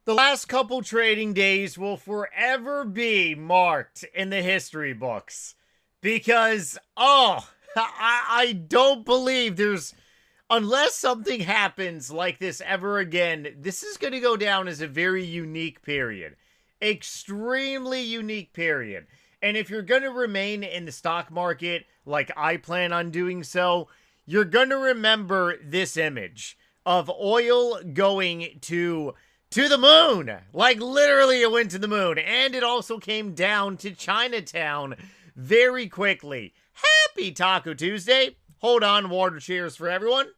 The last couple trading days will forever be marked in the history books because, I don't believe unless something happens like this ever again, this is going to go down as a very unique period. Extremely unique period. And if you're going to remain in the stock market like I plan on doing so, you're going to remember this image of oil going to the moon. Like literally it went to the moon. And it also came down to Chinatown very quickly. Happy Taco Tuesday. Hold on, water cheers for everyone.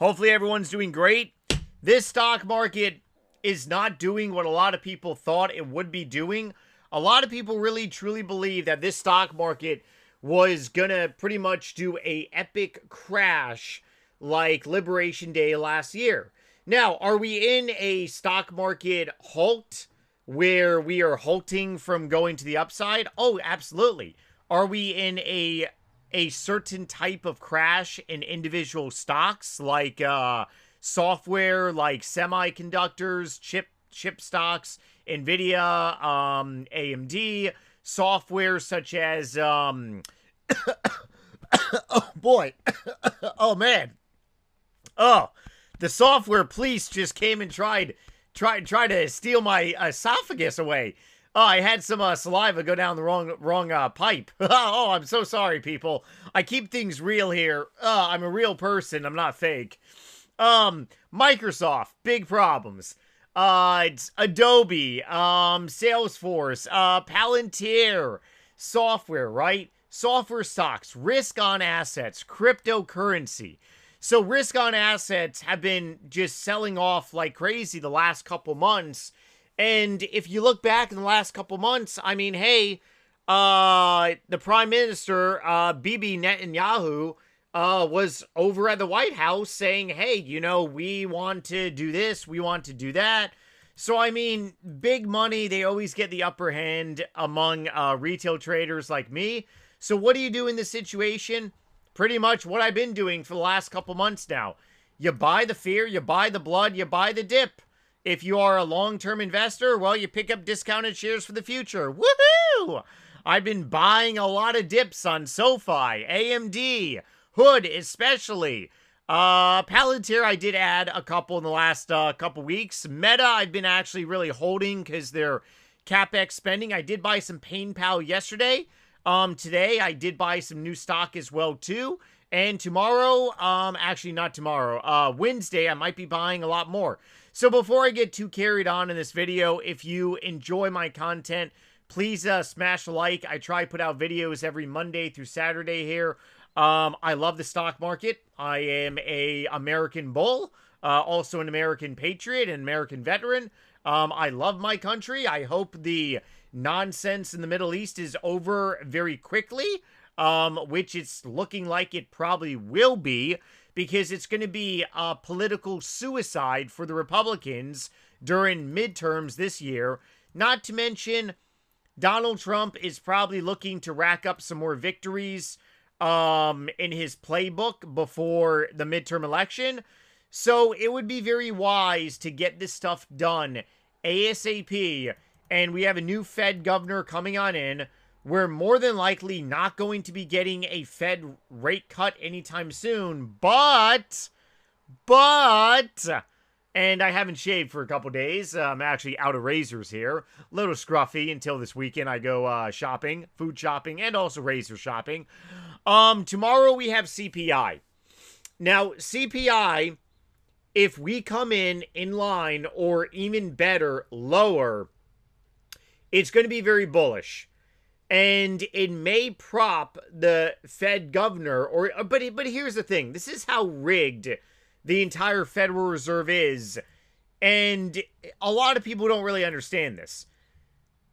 Hopefully everyone's doing great. This stock market is not doing what a lot of people thought it would be doing. A lot of people really truly believe that this stock market was gonna pretty much do a epic crash like Liberation Day last year. Now, are we in a stock market halt where we are halting from going to the upside? Oh, absolutely. Are we in a certain type of crash in individual stocks like software, like semiconductors, chip stocks, Nvidia, AMD, software such as oh boy. Oh man. Oh, the software police just came and tried to steal my esophagus away. Oh, I had some saliva go down the wrong pipe. Oh, I'm so sorry, people. I keep things real here. I'm a real person. I'm not fake. Microsoft, big problems. It's Adobe, Salesforce, Palantir, software, right? Software stocks, risk on assets, cryptocurrency. So risk on assets have been just selling off like crazy the last couple months. And if you look back in the last couple months, I mean, hey, the Prime Minister, Bibi Netanyahu, was over at the White House saying, hey, you know, we want to do this, we want to do that. So, I mean, big money, they always get the upper hand among retail traders like me. So what do you do in this situation? Pretty much what I've been doing for the last couple months now. You buy the fear, you buy the blood, you buy the dip. If you are a long-term investor, well, you pick up discounted shares for the future. Woohoo! I've been buying a lot of dips on SoFi, AMD, Hood especially. Palantir, I did add a couple in the last couple weeks. Meta, I've been actually really holding because they're CapEx spending. I did buy some PayPal yesterday. Today, I did buy some new stock as well, too. And tomorrow, actually not tomorrow, Wednesday, I might be buying a lot more. So before I get too carried on in this video, if you enjoy my content, please smash a like. I try to put out videos every Monday through Saturday here. I love the stock market. I am a American bull, also an American patriot, an American veteran. I love my country. I hope the nonsense in the Middle East is over very quickly, which it's looking like it probably will be, because it's going to be a political suicide for the Republicans during midterms this year. Not to mention, Donald Trump is probably looking to rack up some more victories in his playbook before the midterm election. So it would be very wise to get this stuff done ASAP. And we have a new Fed governor coming on in. We're more than likely not going to be getting a Fed rate cut anytime soon. But, and I haven't shaved for a couple days. I'm actually out of razors here. A little scruffy until this weekend I go shopping, food shopping, and also razor shopping. Tomorrow we have CPI. Now, CPI, if we come in line or even better, lower, it's going to be very bullish. And it may prop the Fed governor, but here's the thing. This is how rigged the entire Federal Reserve is. And a lot of people don't really understand this.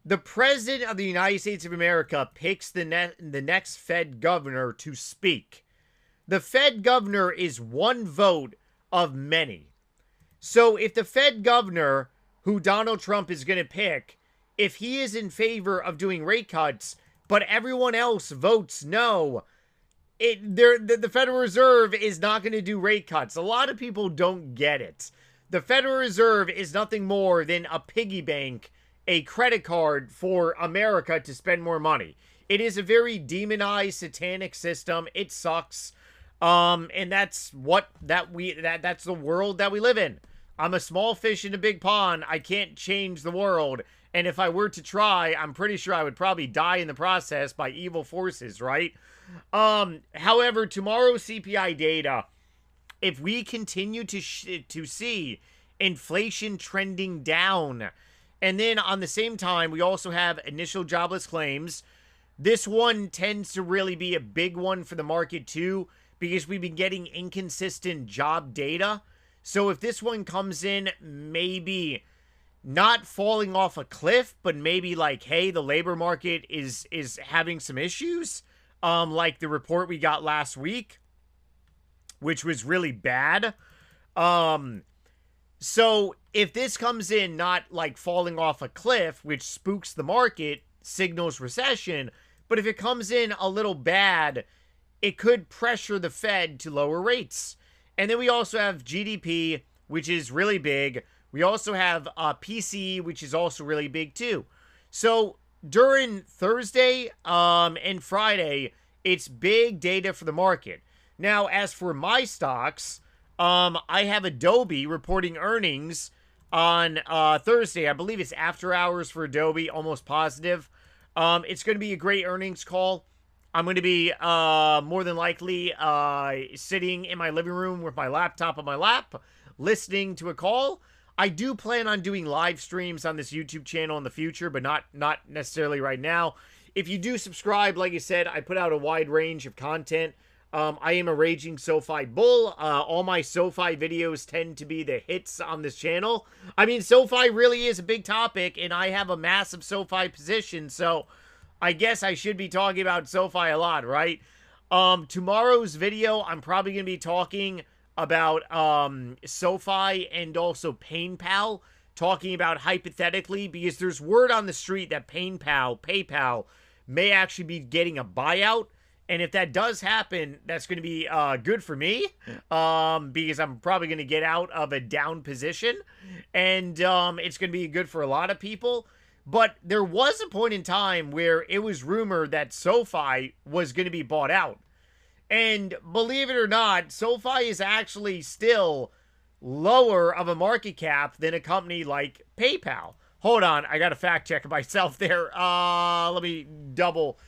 The President of the United States of America picks the next Fed governor to speak. The Fed governor is one vote of many. So if the Fed governor, who Donald Trump is going to pick, if he is in favor of doing rate cuts, but everyone else votes no, the Federal Reserve is not going to do rate cuts. A lot of people don't get it. The Federal Reserve is nothing more than a piggy bank, a credit card for America to spend more money. It is a very demonized, satanic system. It sucks. And that's that's the world that we live in. I'm a small fish in a big pond. I can't change the world. And if I were to try, I'm pretty sure I would probably die in the process by evil forces, right? However, tomorrow's CPI data, if we continue to see inflation trending down, and then on the same time, we also have initial jobless claims. This one tends to really be a big one for the market too, because we've been getting inconsistent job data. So if this one comes in, maybe not falling off a cliff, but maybe like, hey, the labor market is having some issues, like the report we got last week, which was really bad. So if this comes in not like falling off a cliff, which spooks the market, signals recession, but if it comes in a little bad, it could pressure the Fed to lower rates. And then we also have GDP, which is really big. We also have PCE, which is also really big too. So during Thursday and Friday, it's big data for the market. Now, as for my stocks, I have Adobe reporting earnings on Thursday. I believe it's after hours for Adobe, almost positive. It's going to be a great earnings call. I'm going to be more than likely sitting in my living room with my laptop on my lap, listening to a call. I do plan on doing live streams on this YouTube channel in the future, but not necessarily right now. If you do subscribe, like I said, I put out a wide range of content. I am a raging SoFi bull. All my SoFi videos tend to be the hits on this channel. I mean, SoFi really is a big topic, and I have a massive SoFi position, so I guess I should be talking about SoFi a lot, right? Tomorrow's video, I'm probably going to be talking about SoFi and also PayPal, talking about hypothetically, because there's word on the street that PayPal may actually be getting a buyout. And if that does happen, that's going to be good for me, because I'm probably going to get out of a down position, and it's going to be good for a lot of people. But there was a point in time where it was rumored that SoFi was going to be bought out. And believe it or not, SoFi is actually still lower of a market cap than a company like PayPal. Hold on, I got to fact check myself there. Let me double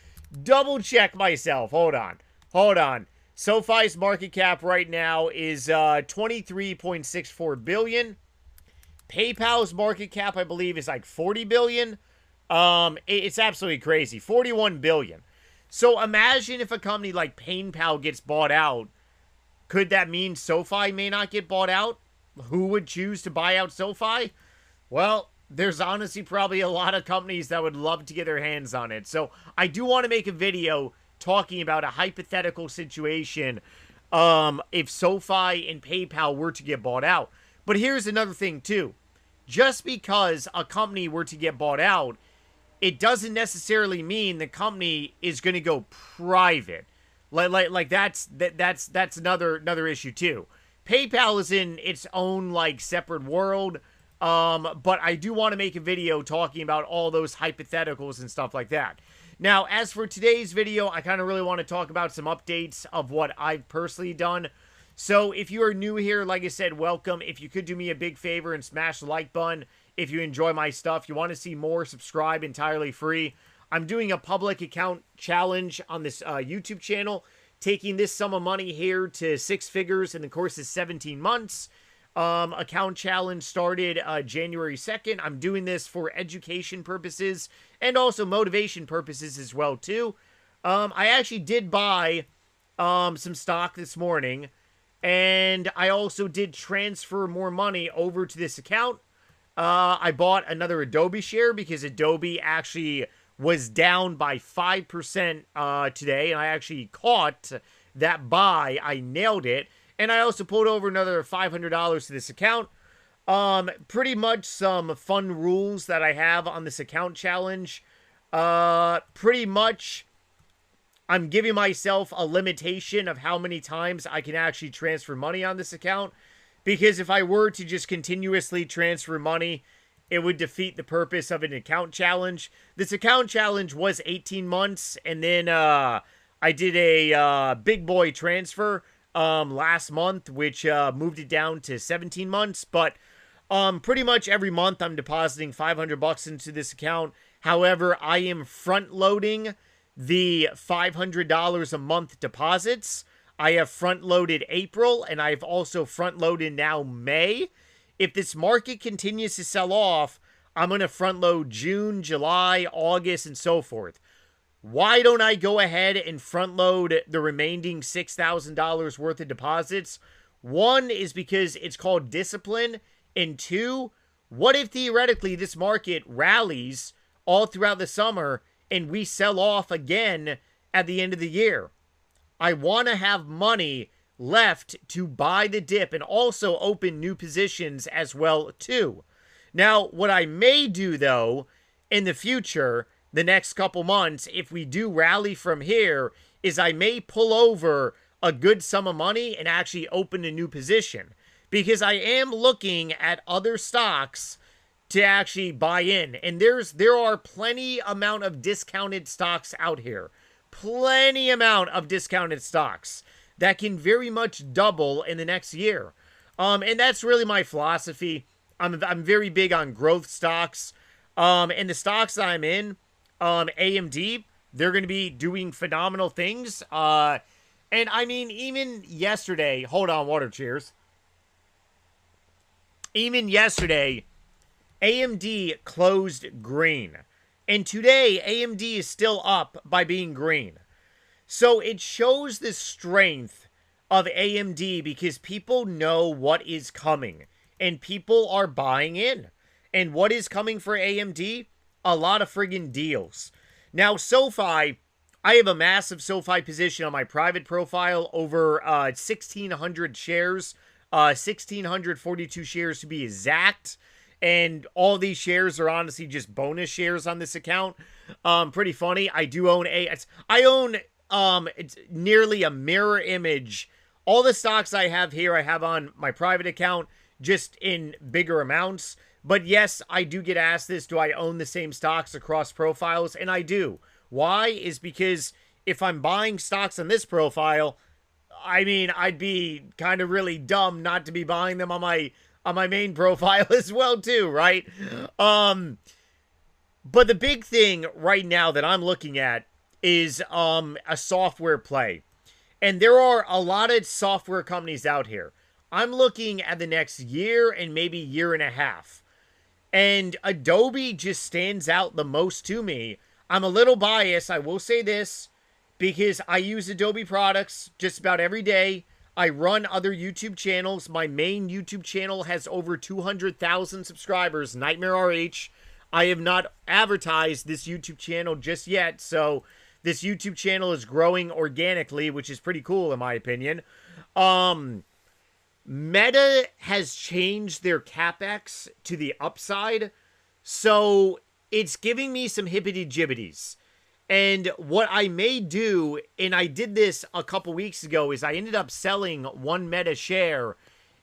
check myself. Hold on. SoFi's market cap right now is 23.64 billion. PayPal's market cap, I believe, is like 40 billion. It's absolutely crazy. 41 billion. So imagine if a company like PayPal gets bought out. Could that mean SoFi may not get bought out? Who would choose to buy out SoFi? Well, there's honestly probably a lot of companies that would love to get their hands on it. So I do want to make a video talking about a hypothetical situation if SoFi and PayPal were to get bought out. But here's another thing too. Just because a company were to get bought out, it doesn't necessarily mean the company is going to go private. Like that's another issue too. PayPal is in its own like separate world. But I do want to make a video talking about all those hypotheticals and stuff like that. Now, as for today's video, I kind of really want to talk about some updates of what I've personally done. So if you are new here, like I said, welcome. If you could do me a big favor and smash the like button. If you enjoy my stuff, you want to see more, subscribe, entirely free. I'm doing a public account challenge on this YouTube channel, taking this sum of money here to 6 figures in the course of 17 months. Account challenge started January 2nd. I'm doing this for education purposes and also motivation purposes as well too. I actually did buy some stock this morning, and I also did transfer more money over to this account. I bought another Adobe share because Adobe actually was down by 5% today, and I actually caught that buy. I nailed it. And I also pulled over another $500 to this account. Pretty much some fun rules that I have on this account challenge. Pretty much, I'm giving myself a limitation of how many times I can actually transfer money on this account. Because if I were to just continuously transfer money, it would defeat the purpose of an account challenge. This account challenge was 18 months, and then I did a big boy transfer last month, which moved it down to 17 months. But pretty much every month I'm depositing $500 into this account. However, I am front loading the $500 a month deposits. I have front loaded April, and I've also front loaded now May. If this market continues to sell off, I'm going to front load June, July, August, and so forth. Why don't I go ahead and front load the remaining $6,000 worth of deposits? One is because it's called discipline. And two, what if theoretically this market rallies all throughout the summer and we sell off again at the end of the year? I want to have money left to buy the dip and also open new positions as well too. Now, what I may do though in the future, the next couple months, if we do rally from here, is I may pull over a good sum of money and actually open a new position, because I am looking at other stocks to actually buy in, and there are plenty amount of discounted stocks out here. Plenty amount of discounted stocks that can very much double in the next year. And that's really my philosophy. I'm very big on growth stocks. And the stocks that I'm in, AMD, they're going to be doing phenomenal things. And I mean, even yesterday, hold on, water, cheers. Even yesterday, AMD closed green. And today, AMD is still up by being green. So it shows the strength of AMD because people know what is coming. And people are buying in. And what is coming for AMD? A lot of friggin' deals. Now, SoFi, I have a massive SoFi position on my private profile, over 1,600 shares. 1,642 shares to be exact. And all these shares are honestly just bonus shares on this account. Pretty funny. I do own it's nearly a mirror image. All the stocks I have here, I have on my private account, just in bigger amounts. But yes, I do get asked this, do I own the same stocks across profiles? And I do. Why? Is because if I'm buying stocks on this profile, I mean, I'd be kind of really dumb not to be buying them on my main profile as well too, right? But the big thing right now that I'm looking at is a software play. And there are a lot of software companies out here. I'm looking at the next year and maybe year and a half. And Adobe just stands out the most to me. I'm a little biased, I will say this, because I use Adobe products just about every day. I run other YouTube channels. My main YouTube channel has over 200,000 subscribers, NightmareRH. I have not advertised this YouTube channel just yet, so this YouTube channel is growing organically, which is pretty cool in my opinion. Meta has changed their CapEx to the upside, so it's giving me some hippity-jibbities. And what I may do, and I did this a couple weeks ago, is I ended up selling one Meta share,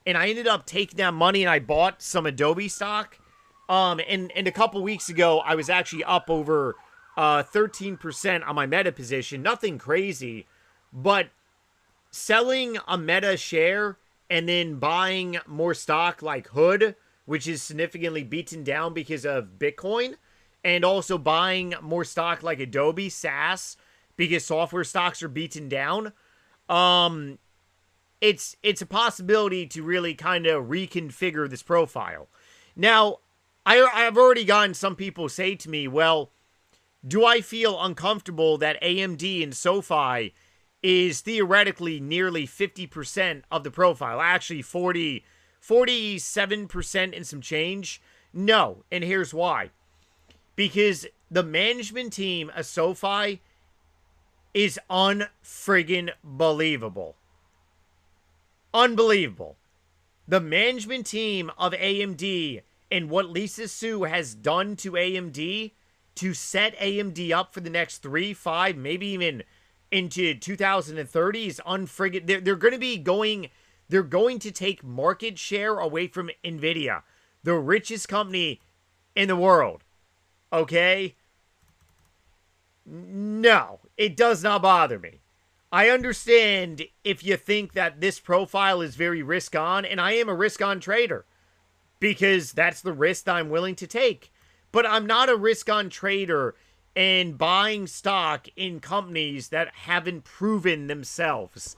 and I ended up taking that money and I bought some Adobe stock. And a couple weeks ago, I was actually up over 13% on my Meta position. Nothing crazy, but selling a Meta share and then buying more stock like Hood, which is significantly beaten down because of Bitcoin, and also buying more stock like Adobe, SaaS, because software stocks are beaten down. It's a possibility to really kind of reconfigure this profile. Now, I've already gotten some people say to me, well, do I feel uncomfortable that AMD and SoFi is theoretically nearly 50% of the profile? Actually, 47% and some change? No, and here's why. Because the management team of SoFi is unfriggin' believable. Unbelievable. The management team of AMD and what Lisa Su has done to AMD to set AMD up for the next 3, 5, maybe even into 2030 is unfriggin'. They're going to be going They're going to take market share away from Nvidia, the richest company in the world. Okay? No, it does not bother me. I understand if you think that this profile is very risk on, and I am a risk on trader because that's the risk I'm willing to take. But I'm not a risk on trader and buying stock in companies that haven't proven themselves.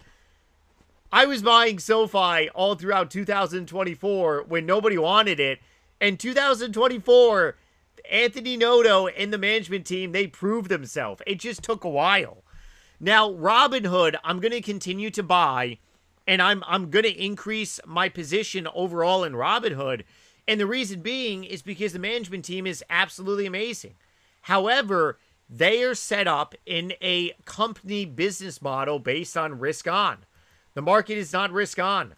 I was buying SoFi all throughout 2024 when nobody wanted it. And 2024, Anthony Noto and the management team, they proved themselves. It just took a while. Now, Robinhood, I'm going to continue to buy, and I'm going to increase my position overall in Robinhood. And the reason being is because the management team is absolutely amazing. However, they are set up in a company business model based on risk on. The market is not risk on.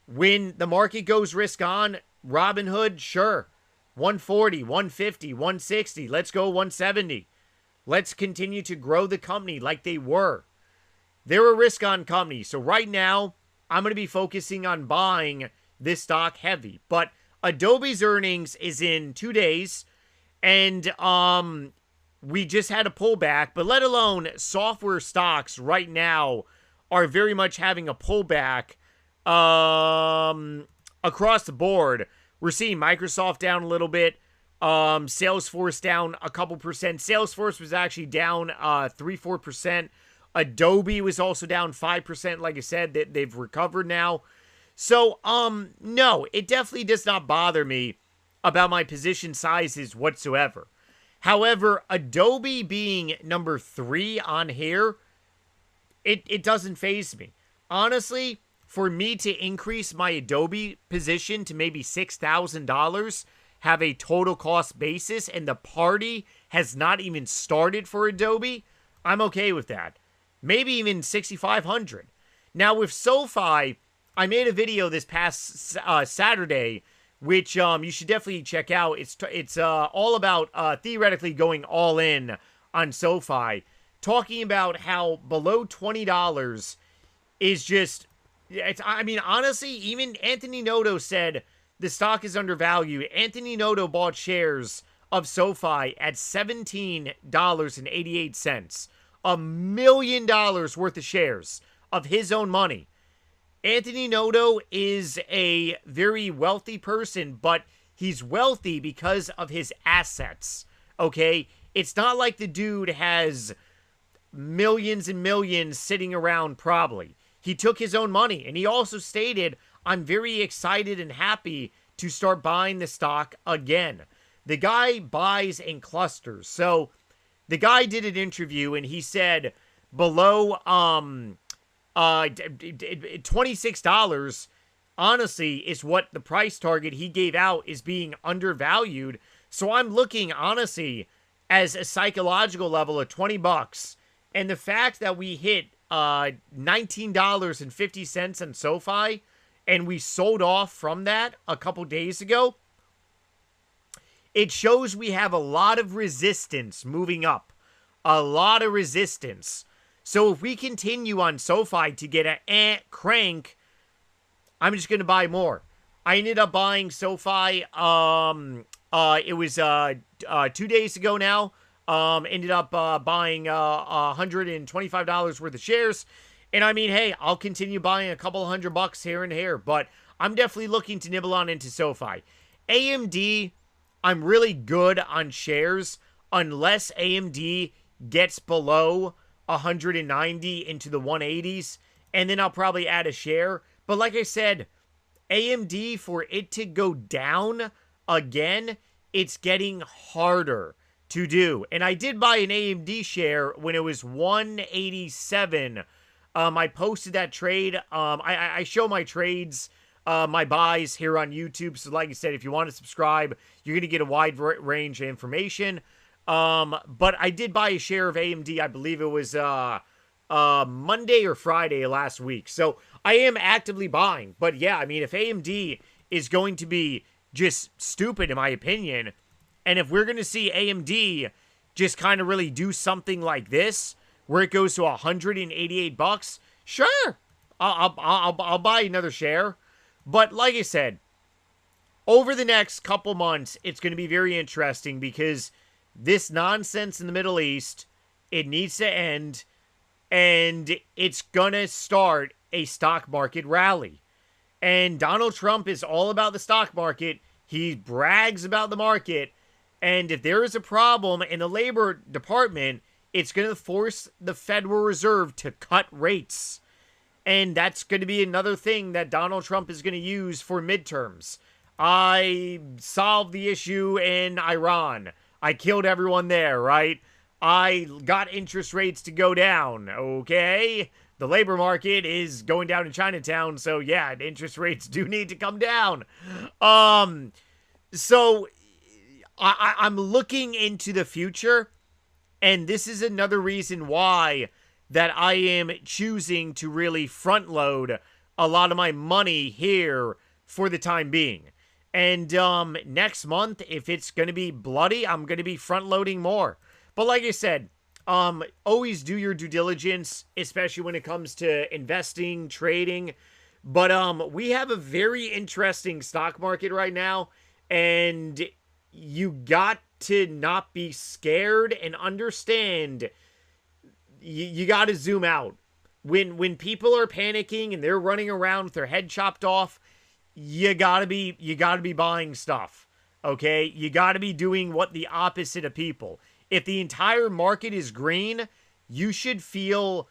When the market goes risk on, Robinhood, sure. 140, 150, 160. Let's go 170. Let's continue to grow the company like they were. They're a risk on company. So right now, I'm going to be focusing on buying this stock heavy. But Adobe's earnings is in 2 days. And we just had a pullback. But let alone software stocks right now are very much having a pullback across the board. We're seeing Microsoft down a little bit. Salesforce down a couple percent. Salesforce was actually down 3-4%. Adobe was also down 5%. Like I said, they've recovered now. So, no, it definitely does not bother me about my position sizes whatsoever. However, Adobe being number 3 on here, it doesn't faze me. Honestly, for me to increase my Adobe position to maybe $6,000, have a total cost basis, and the party has not even started for Adobe, I'm okay with that. Maybe even $6,500. Now with SoFi, I made a video this past Saturday, which you should definitely check out. It's all about theoretically going all in on SoFi, talking about how below $20 is just. I mean, honestly, even Anthony Noto said the stock is undervalued. Anthony Noto bought shares of SoFi at $17.88. $1 million worth of shares of his own money. Anthony Noto is a very wealthy person, but he's wealthy because of his assets, okay? It's not like the dude has millions and millions sitting around probably. He took his own money, and he also stated, I'm very excited and happy to start buying the stock again. The guy buys in clusters. So the guy did an interview, and he said below $26, honestly, is what the price target he gave out is being undervalued. So I'm looking, honestly, as a psychological level of $20. And the fact that we hit $19.50 on SoFi, and we sold off from that a couple days ago, it shows we have a lot of resistance moving up. A lot of resistance. So if we continue on SoFi to get an crank, I'm just going to buy more. I ended up buying SoFi, it was 2 days ago now. Ended up buying $125 worth of shares. And I mean, hey, I'll continue buying a couple $100 here and here, but I'm definitely looking to nibble on into SoFi. AMD, I'm really good on shares unless AMD gets below 190 into the 180s, and then I'll probably add a share. But like I said, AMD, for it to go down again, it's getting harder to do. And I did buy an AMD share when it was 187. I posted that trade. I show my trades, my buys here on YouTube. So like I said, if you want to subscribe, you're going to get a wide range of information. But I did buy a share of AMD. I believe it was Monday or Friday last week. So I am actively buying. But yeah, I mean, if AMD is going to be just stupid, in my opinion, and if we're going to see AMD just kind of really do something like this, where it goes to $188, sure, I'll buy another share. But like I said, over the next couple months, it's going to be very interesting because this nonsense in the Middle East, it needs to end, and it's going to start a stock market rally. And Donald Trump is all about the stock market. He brags about the market. And if there is a problem in the Labor Department, it's going to force the Federal Reserve to cut rates. And that's going to be another thing that Donald Trump is going to use for midterms. I solved the issue in Iran. I killed everyone there, right? I got interest rates to go down, okay? The labor market is going down in Chinatown, so yeah, interest rates do need to come down. So I'm looking into the future, and this is another reason why that I am choosing to really front load a lot of my money here for the time being. And next month, if it's going to be bloody, I'm going to be front loading more. But like I said, always do your due diligence, especially when it comes to investing, trading. But we have a very interesting stock market right now, and you got to not be scared and understand. You got to zoom out. When people are panicking and they're running around with their head chopped off, you gotta be buying stuff. Okay, you gotta be doing what the opposite of people. If the entire market is green, you should feel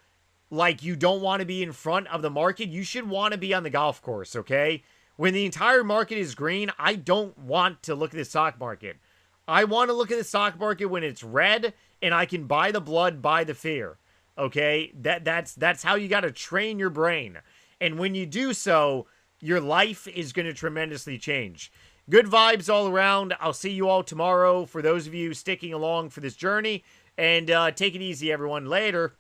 like you don't want to be in front of the market. You should want to be on the golf course. Okay, when the entire market is green, I don't want to look at the stock market. I want to look at the stock market when it's red, and I can buy the blood, buy the fear. Okay, that's how you got to train your brain, and when you do so, your life is going to tremendously change. Good vibes all around. I'll see you all tomorrow for those of you sticking along for this journey. And take it easy, everyone. Later.